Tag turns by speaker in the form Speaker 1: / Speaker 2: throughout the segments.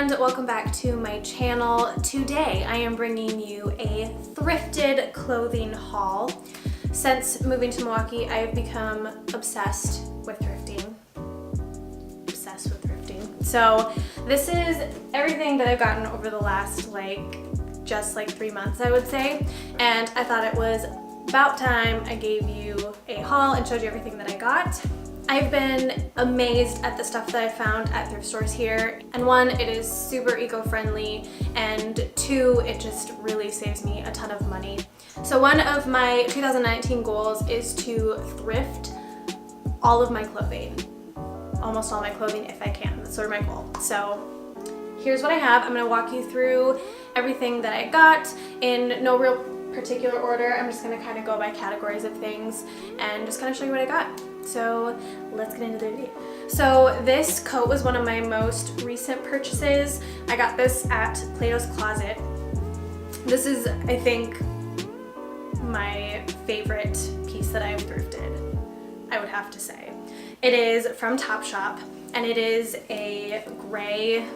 Speaker 1: and welcome back to my channel. Today I am bringing you a thrifted clothing haul. Since moving to Milwaukee, I've become obsessed with thrifting. So this is everything that I've gotten over the last just 3 months, I would say, and I thought it was about time I gave you a haul and showed you everything that I got. I've been amazed at the stuff that I found at thrift stores here, and one, it is super eco-friendly, and two, it just really saves me a ton of money. So one of my 2019 goals is to thrift all of my clothing, almost all my clothing if I can. That's sort of my goal. So here's what I have. I'm going to walk you through everything that I got in no real particular order. I'm just going to kind of go by categories of things and just kind of show you what I got. So let's get into the video. So this coat was one of my most recent purchases. I got this at Plato's Closet. This is, I think, my favorite piece that I've thrifted, I would have to say. It is from Topshop, and it is a gray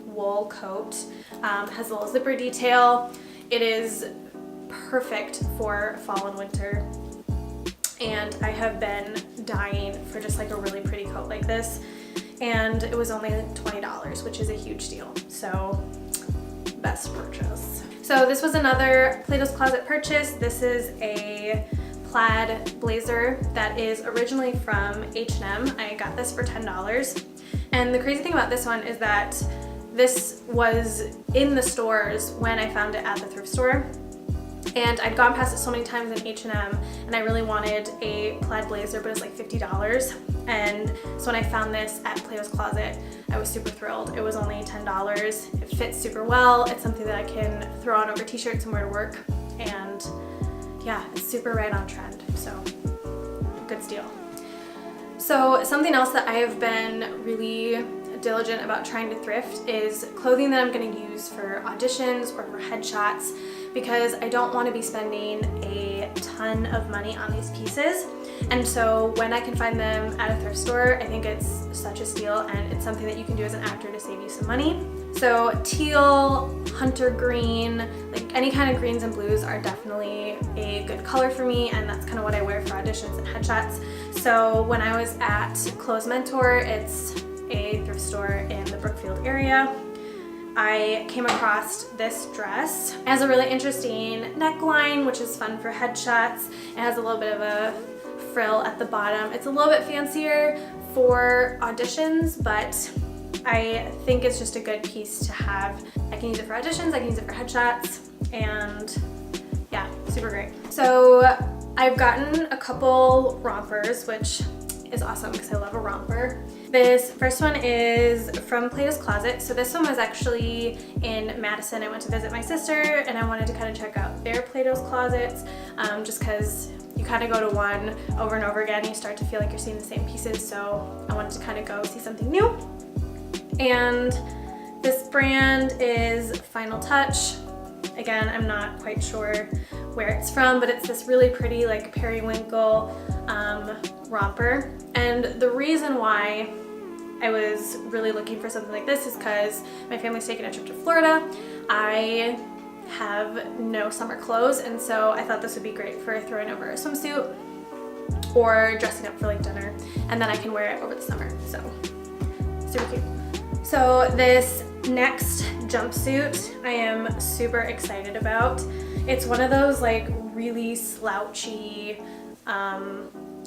Speaker 1: wool coat. Has a little zipper detail. It is perfect for fall and winter, and I have been dying for just a really pretty coat like this, and it was only $20, which is a huge deal. So best purchase. So this was another Plato's Closet purchase. This is a plaid blazer that is originally from H&M. I got this for $10, and the crazy thing about this one is that this was in the stores when I found it at the thrift store, and I'd gone past it so many times in H&M, and I really wanted a plaid blazer, but it was like $50, and so when I found this at Plato's Closet, I was super thrilled. It was only $10. It fits super well. It's something that I can throw on over t-shirts and wear to work, and yeah, it's super right on trend, so good steal. So something else that I have been really diligent about trying to thrift is clothing that I'm going to use for auditions or for headshots, because I don't want to be spending a ton of money on these pieces. And so when I can find them at a thrift store, I think it's such a steal, and it's something that you can do as an actor to save you some money. So teal, hunter green, any kind of greens and blues are definitely a good color for me, and that's kind of what I wear for auditions and headshots. So when I was at Clothes Mentor, it's a thrift store in the Brookfield area, I came across this dress. It has a really interesting neckline, which is fun for headshots. It has a little bit of a frill at the bottom. It's a little bit fancier for auditions, but I think it's just a good piece to have. I can use it for auditions, I can use it for headshots, and yeah, super great. So I've gotten a couple rompers, which is awesome because I love a romper. This first one is from Plato's Closet. So this one was actually in Madison. I went to visit my sister, and I wanted to kind of check out their Plato's Closets, just because you kind of go to one over and over again, you start to feel like you're seeing the same pieces. So I wanted to kind of go see something new. And this brand is Final Touch. Again, I'm not quite sure where it's from, but it's this really pretty periwinkle romper. And the reason why I was really looking for something like this is because my family's taking a trip to Florida. I have no summer clothes, and so I thought this would be great for throwing over a swimsuit or dressing up for dinner, and then I can wear it over the summer. So super cute. So this next jumpsuit I am super excited about. It's one of those really slouchy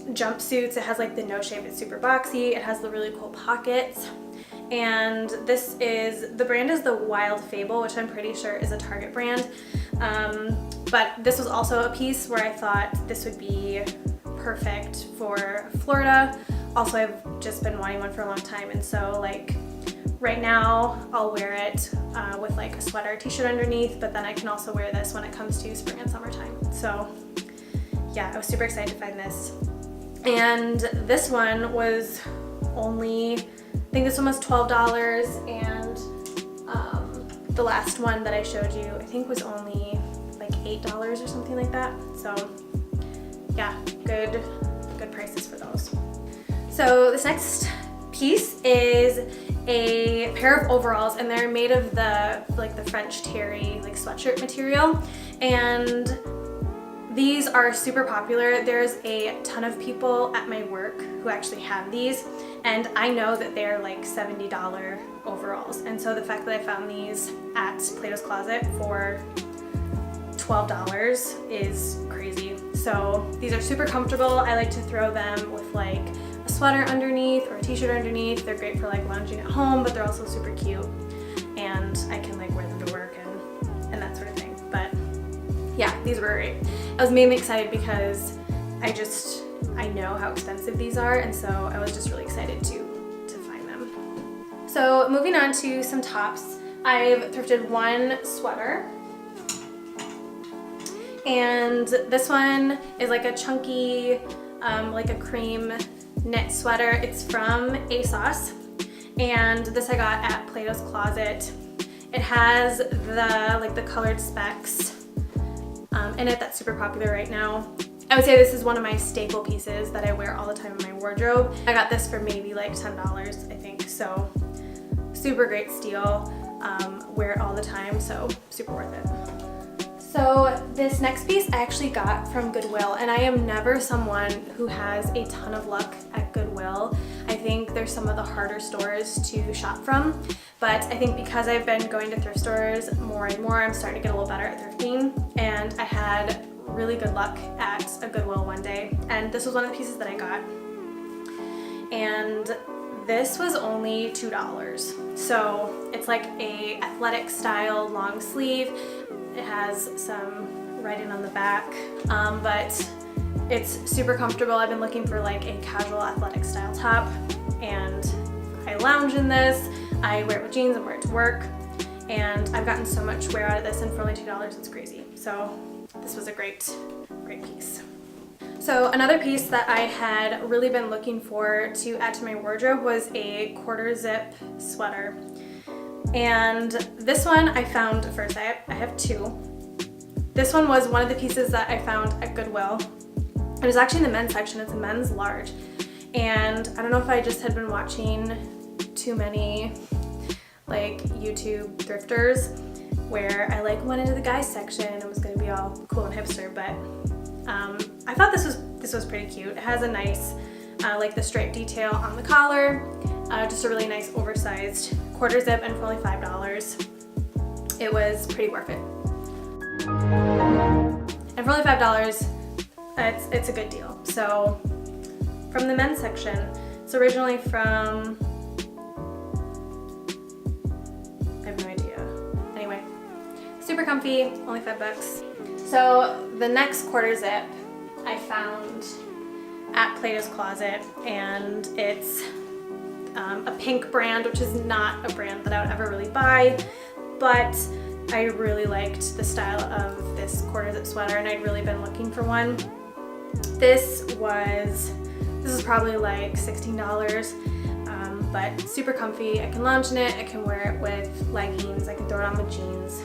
Speaker 1: jumpsuits. It has the no shape. It's super boxy. It has the really cool pockets, and this is, the brand is the Wild Fable, which I'm pretty sure is a Target brand, but this was also a piece where I thought this would be perfect for Florida. Also, I've just been wanting one for a long time, and so right now I'll wear it with a sweater, t-shirt underneath, but then I can also wear this when it comes to spring and summertime. So yeah, I was super excited to find this. And this one was only, I think this one was $12, and the last one that I showed you I think was only $8 or something like that. So yeah, good prices for those. So this next piece is a pair of overalls, and they're made of the French terry sweatshirt material, and these are super popular. There's a ton of people at my work who actually have these, and I know that they're like $70 overalls, and so the fact that I found these at Plato's Closet for $12 is crazy. So these are super comfortable. I like to throw them with like a sweater underneath or a t-shirt underneath. They're great for like lounging at home, but they're also super cute, and I can like wear them to work and that sort of thing. But yeah, these were great. I was mainly excited because I know how expensive these are, and so I was just really excited to find them. So moving on to some tops, I've thrifted one sweater. And this one is like a chunky, like a cream knit sweater. It's from ASOS, and this I got at Plato's Closet. It has the colored specks in it that's super popular right now. I would say this is one of my staple pieces that I wear all the time in my wardrobe. I got this for maybe like $10, I think, so super great steal. Wear it all the time, so super worth it. So this next piece I actually got from Goodwill, and I am never someone who has a ton of luck at Goodwill. I think they're some of the harder stores to shop from, but I think because I've been going to thrift stores more and more, I'm starting to get a little better at thrifting, and I had really good luck at a Goodwill one day, and this was one of the pieces that I got, and this was only $2. So it's like a athletic style long sleeve. It has some writing on the back, but it's super comfortable. I've been looking for like a casual athletic style top, and I lounge in this. I wear it with jeans and wear it to work, and I've gotten so much wear out of this, and for only $2, it's crazy. So this was a great piece. So another piece that I had really been looking for to add to my wardrobe was a quarter zip sweater. And this one I found first. I have two. This one was one of the pieces that I found at Goodwill. It was actually in the men's section. It's a men's large. And I don't know if I just had been watching too many like YouTube thrifters where I like went into the guys section and was gonna be all cool and hipster, but I thought this was pretty cute. It has a nice like the stripe detail on the collar, just a really nice oversized quarter zip, and for only $5, it was pretty worth it. And for only $5, it's a good deal. So from the men's section, it's originally from, I have no idea. Anyway, super comfy, only $5. So the next quarter zip I found at Plato's Closet, and it's a pink brand, which is not a brand that I would ever really buy, but I really liked the style of this quarter zip sweater, and I'd really been looking for one. This is probably like $16, but super comfy. I can lounge in it, I can wear it with leggings, I can throw it on with jeans.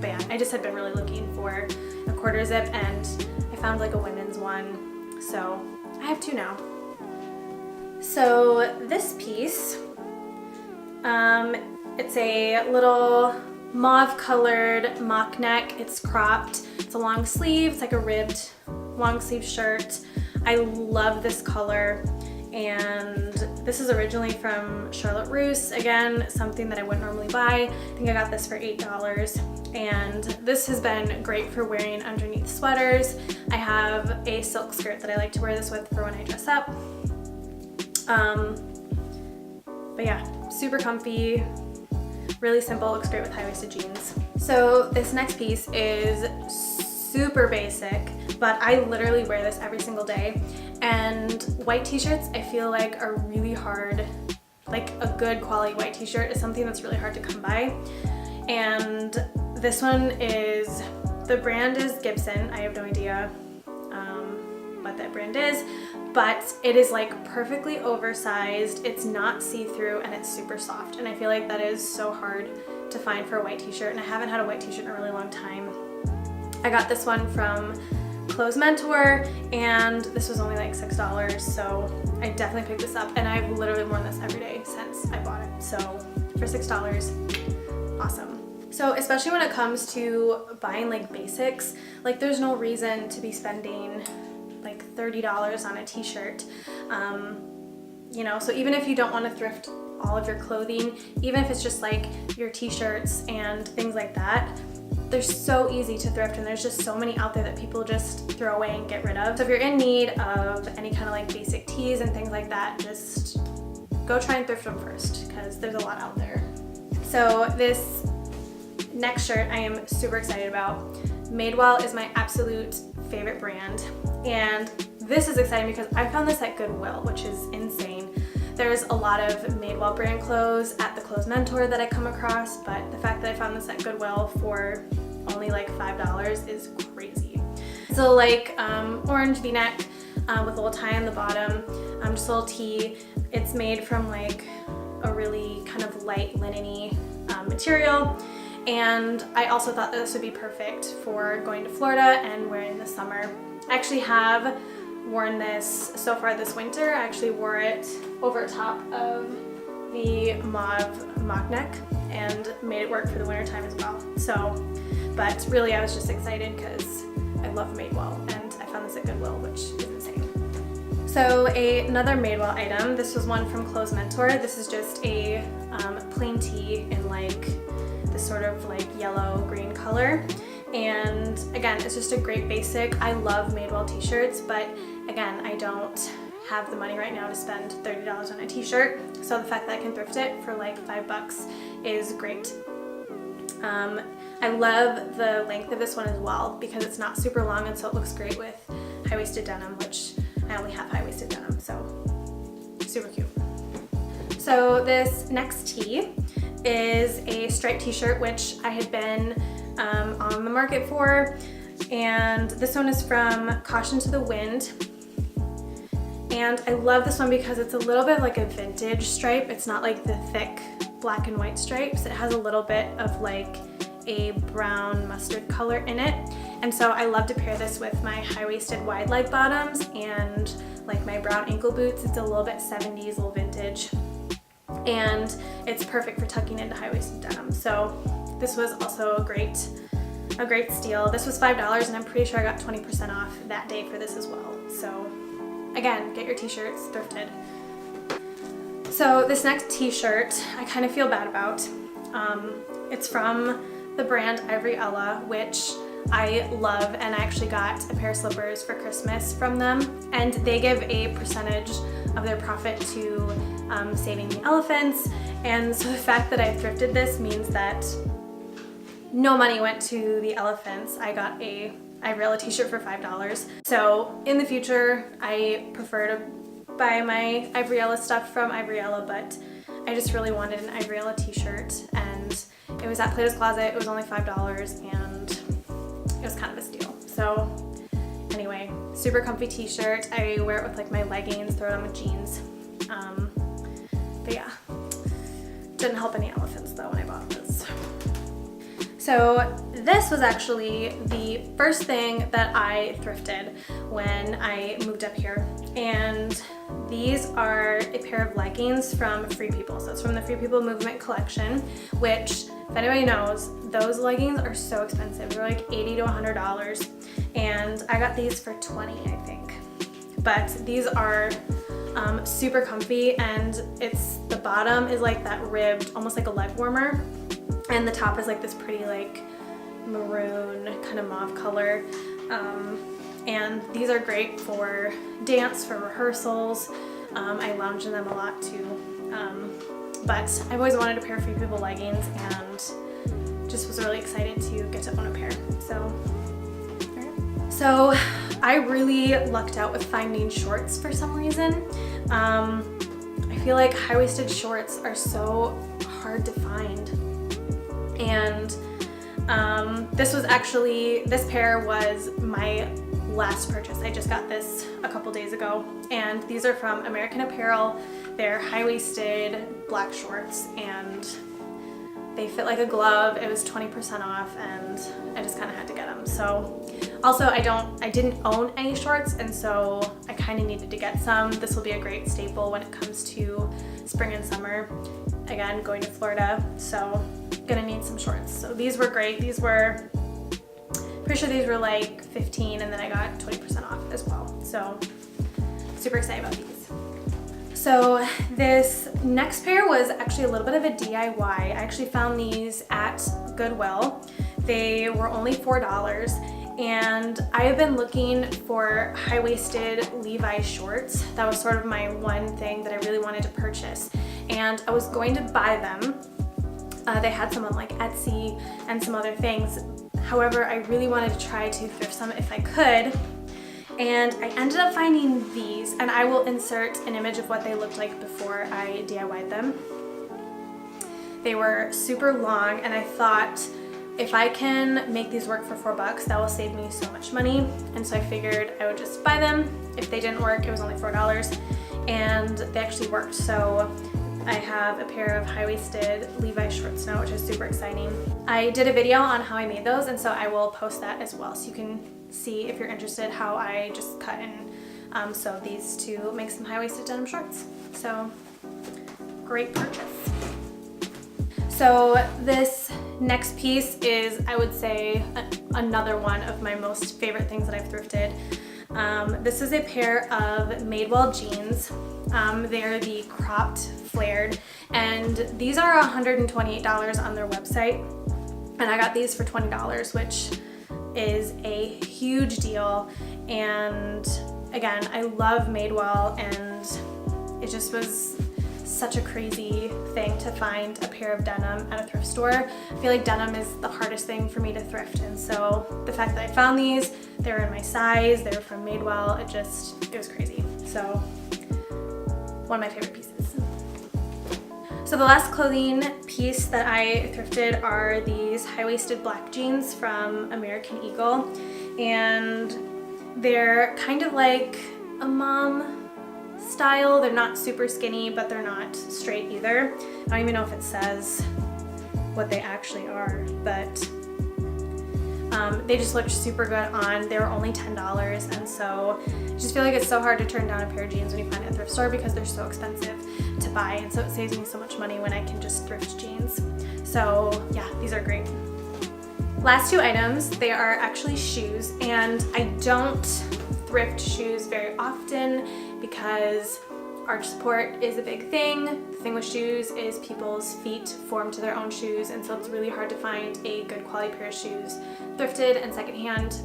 Speaker 1: But yeah, I just had been really looking for a quarter zip, and I found like a women's one, so I have two now. So this piece, it's a little mauve colored mock neck. It's cropped. It's a long sleeve. It's like a ribbed long sleeve shirt. I love this color, and this is originally from Charlotte Russe. Again, something that I wouldn't normally buy. I think I got this for $8, and this has been great for wearing underneath sweaters. I have a silk skirt that I like to wear this with for when I dress up. But yeah, super comfy, really simple, looks great with high-waisted jeans. So this next piece is super basic, but I literally wear this every single day. And white t-shirts I feel like are really hard, like a good quality white t-shirt is something that's really hard to come by. And this one is, the brand is Gibson. I have no idea what that brand is, but it is like perfectly oversized. It's not see-through, and it's super soft. And I feel like that is so hard to find for a white t-shirt, and I haven't had a white t-shirt in a really long time. I got this one from Clothes Mentor, and this was only like $6, so I definitely picked this up, and I've literally worn this every day since I bought it. So for $6, awesome. So especially when it comes to buying like basics, like there's no reason to be spending like $30 on a t-shirt. You know, so even if you don't want to thrift all of your clothing, even if it's just like your t-shirts and things like that, they're so easy to thrift, and there's just so many out there that people just throw away and get rid of. So if you're in need of any kind of like basic tees and things like that, just go try and thrift them first, because there's a lot out there. So this next shirt I am super excited about. Madewell is my absolute favorite brand, and this is exciting because I found this at Goodwill, which is insane. There's a lot of Madewell brand clothes at the Clothes Mentor that I come across, but the fact that I found this at Goodwill for only like $5 is crazy. So like orange v-neck with a little tie on the bottom, just a little tee. It's made from like a really kind of light linen-y material, and I also thought that this would be perfect for going to Florida and wearing in the summer. I actually have worn this so far this winter. I actually wore it over top of the mauve mock neck and made it work for the winter time as well. So, but really I was just excited because I love Madewell, and I found this at Goodwill, which is insane. So another Madewell item, this was one from Clothes Mentor. This is just a plain tee in like this sort of like yellow green color. And again, it's just a great basic. I love Madewell t-shirts, but again, I don't have the money right now to spend $30 on a t-shirt. So the fact that I can thrift it for like $5 is great. I love the length of this one as well because it's not super long, and so it looks great with high-waisted denim, which I only have high-waisted denim, so super cute. So this next tee is a striped t-shirt, which I had been on the market for, and this one is from Caution to the Wind. And I love this one because it's a little bit like a vintage stripe. It's not like the thick black and white stripes. It has a little bit of like a brown mustard color in it. And so I love to pair this with my high-waisted wide leg bottoms and like my brown ankle boots. It's a little bit 70s, a little vintage. And it's perfect for tucking into high-waisted denim. So this was also a great steal. This was $5, and I'm pretty sure I got 20% off that day for this as well. So again, get your t-shirts thrifted. So this next t-shirt I kind of feel bad about. It's from the brand Ivory Ella, which I love, and I actually got a pair of slippers for Christmas from them, and they give a percentage of their profit to saving the elephants. And so the fact that I thrifted this means that no money went to the elephants. I got a Ivory Ella t-shirt for $5. So in the future, I prefer to buy my Ivory Ella stuff from Ivory Ella, but I just really wanted an Ivory Ella t-shirt, and it was at Plato's Closet. It was only $5, and it was kind of a steal. So anyway, super comfy t-shirt. I wear it with like my leggings, throw it on with jeans. But yeah, didn't help any elephants though when I bought this. So this was actually the first thing that I thrifted when I moved up here, and these are a pair of leggings from Free People. So it's from the Free People Movement collection, which, if anybody knows, those leggings are so expensive. They're like $80 to $100, and I got these for $20, I think. But these are super comfy, and the bottom is like that ribbed, almost like a leg warmer, and the top is like this pretty like maroon kind of mauve color. And these are great for dance, for rehearsals. I lounge in them a lot too. But I've always wanted a pair of Free People leggings, and just was really excited to get to own a pair. So I really lucked out with finding shorts for some reason. I feel like high-waisted shorts are so hard to find. And this pair was my last purchase. I just got this a couple days ago, and these are from American Apparel. They're high-waisted black shorts, and they fit like a glove. It was 20% off, and I just kind of had to get them. So Also, I didn't own any shorts, and so I kind of needed to get some. This will be a great staple when it comes to spring and summer. Again, going to Florida, so gonna need some shorts. So these were great. These were, pretty sure these were like 15, and then I got 20% off as well. So super excited about these. So this next pair was actually a little bit of a DIY. I actually found these at Goodwill. They were only $4, and I have been looking for high-waisted Levi shorts. That was sort of my one thing that I really wanted to purchase, and I was going to buy them. They had some on like Etsy and some other things. However, I really wanted to try to thrift some if I could. And I ended up finding these, and I will insert an image of what they looked like before I DIY'd them. They were super long, and I thought if I can make these work for $4, that will save me so much money. And so I figured I would just buy them. If they didn't work, it was only $4, and they actually worked. So I have a pair of high-waisted Levi shorts now, which is super exciting. I did a video on how I made those, and so I will post that as well, so you can see, if you're interested, how I just cut and sew these to make some high-waisted denim shorts. So great purchase. So this next piece is, I would say, another one of my most favorite things that I've thrifted. This is a pair of Madewell jeans. They are the cropped flared, and these are $128 on their website, and I got these for $20, which is a huge deal. And again, I love Madewell, and it just was such a crazy thing to find a pair of denim at a thrift store. I feel like denim is the hardest thing for me to thrift, and so the fact that I found these, they were in my size, they were from Madewell, it was crazy. So one of my favorite pieces. So the last clothing piece that I thrifted are these high-waisted black jeans from American Eagle, and they're kind of like a mom style. They're not super skinny, but they're not straight either. I don't even know if it says what they actually are, but they just looked super good on. They were only $10, and so I just feel like it's so hard to turn down a pair of jeans when you find it at a thrift store because they're so expensive to buy, and so it saves me so much money when I can just thrift jeans. So yeah, these are great. Last two items, they are actually shoes, and I don't thrift shoes very often because arch support is a big thing. The thing with shoes is people's feet form to their own shoes, and so it's really hard to find a good quality pair of shoes thrifted and secondhand.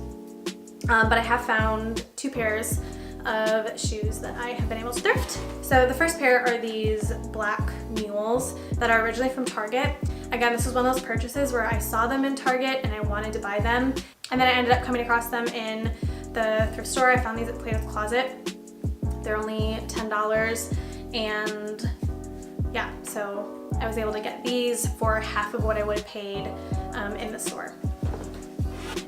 Speaker 1: But I have found two pairs of shoes that I have been able to thrift. So the first pair are these black mules that are originally from Target. Again, this was one of those purchases where I saw them in Target and I wanted to buy them, and then I ended up coming across them in the thrift store. I found these at Plato's Closet. They're only $10, and yeah, so I was able to get these for half of what I would have paid in the store.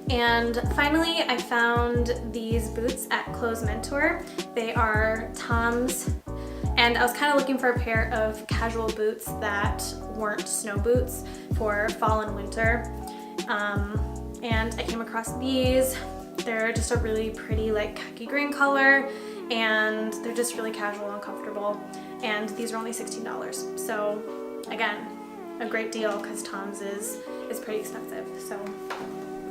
Speaker 1: And finally, I found these boots at Clothes Mentor. They are Tom's, and I was kind of looking for a pair of casual boots that weren't snow boots for fall and winter. And I came across these. They're just a really pretty like khaki green color, and they're just really casual and comfortable, and these are only $16. So again, a great deal because Tom's is pretty expensive.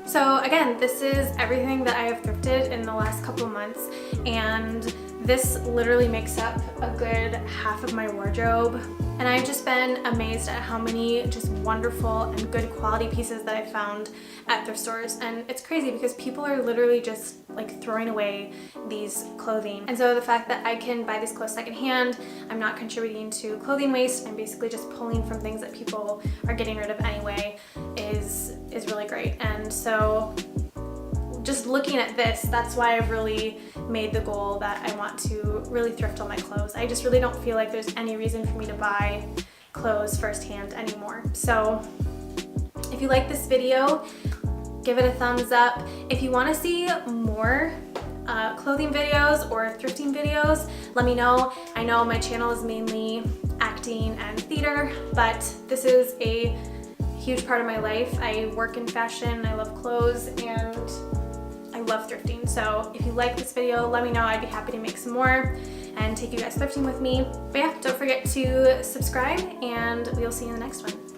Speaker 1: So again, this is everything that I have thrifted in the last couple of months, and this literally makes up a good half of my wardrobe. And I've just been amazed at how many just wonderful and good quality pieces that I found at thrift stores. And it's crazy because people are literally just like throwing away these clothing. And so the fact that I can buy these clothes secondhand, I'm not contributing to clothing waste, I'm basically just pulling from things that people are getting rid of anyway, is really great. And so just looking at this, that's why I've really made the goal that I want to really thrift all my clothes. I just really don't feel like there's any reason for me to buy clothes firsthand anymore. So if you like this video, give it a thumbs up. If you want to see more clothing videos or thrifting videos, let me know. I know my channel is mainly acting and theater, but this is a huge part of my life. I work in fashion, I love clothes, and I I love thrifting. So if you like this video, let me know. I'd be happy to make some more and take you guys thrifting with me. But yeah, don't forget to subscribe, and we'll see you in the next one.